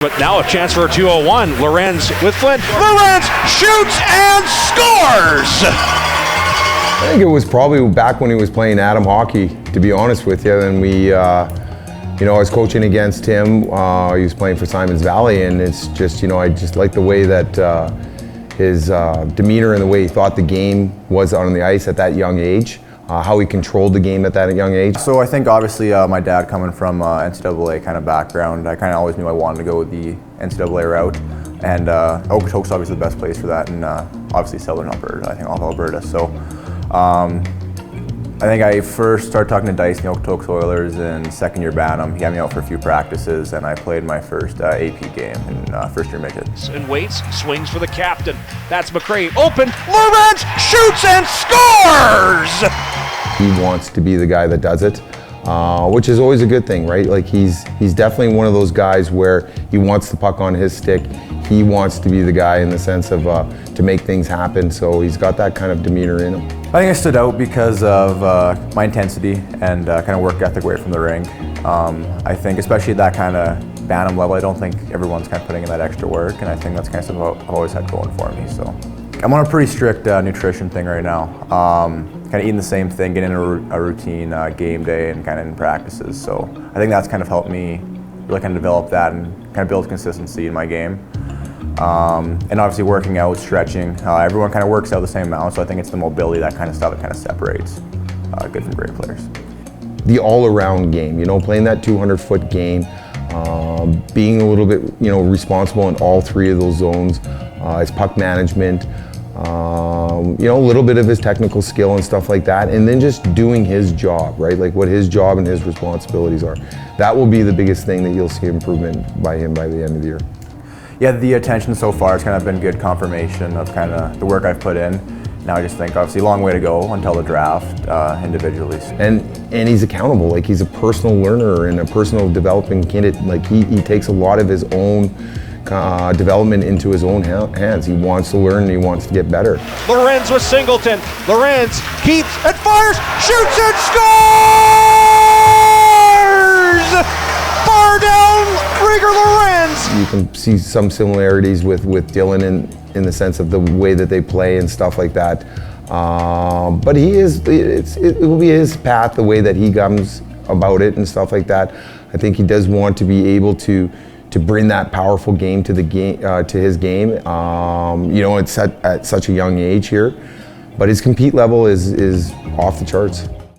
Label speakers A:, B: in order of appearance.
A: But now a chance for a 2-0-1. Lorenz with Flynn. Lorenz shoots and scores!
B: I think it was probably back when he was playing Atom hockey, to be honest with you. And we, I was coaching against him. He was playing for Simons Valley, and it's just, I just like the way that his demeanor and the way he thought the game was on the ice at that young age. How he controlled the game at that young age.
C: So I think obviously my dad coming from NCAA kind of background, I kind of always knew I wanted to go the NCAA route, and Okotoks is obviously the best place for that, and obviously Southern Alberta, I think all of Alberta. So I think I first started talking to Dice in the Okotoks Oilers in second year Bantam. He had me out for a few practices, and I played my first AP game in first year midget.
A: And waits, swings for the captain. That's McRae, open, Lorenz shoots and scores!
B: He wants to be the guy that does it, which is always a good thing, right? Like he's definitely one of those guys where he wants the puck on his stick. He wants to be the guy in the sense of to make things happen. So he's got that kind of demeanor in him.
C: I think I stood out because of my intensity and kind of work ethic away from the rink. I think especially at that kind of Bantam level, I don't think everyone's kind of putting in that extra work, and I think that's kind of something I've always had going for me. So I'm on a pretty strict nutrition thing right now. Kind of eating the same thing, getting in a routine game day and kind of in practices. So I think that's kind of helped me really kind of develop that and kind of build consistency in my game. And obviously working out, stretching, everyone kind of works out the same amount, so I think it's the mobility, that kind of stuff that kind of separates good from great players.
B: The all-around game, playing that 200-foot game, being a little bit, responsible in all three of those zones, his puck management, a little bit of his technical skill and stuff like that, and then just doing his job, right? Like what his job and his responsibilities are. That will be the biggest thing that you'll see improvement by him by the end of the year.
C: Yeah, the attention so far has kind of been good confirmation of kind of the work I've put in. Now I just think obviously a long way to go until the draft individually.
B: And he's accountable, like he's a personal learner and a personal developing candidate. Like he takes a lot of his own development into his own hands. He wants to learn and he wants to get better.
A: Lorenz with Singleton. Lorenz keeps and fires, shoots and scores! Far down, Rieger Lorenz.
B: You can see some similarities with Dylan in the sense of the way that they play and stuff like that. But it will be his path, the way that he comes about it and stuff like that. I think he does want to be able to bring that powerful game to the game to his game. It's at such a young age here, but his compete level is off the charts.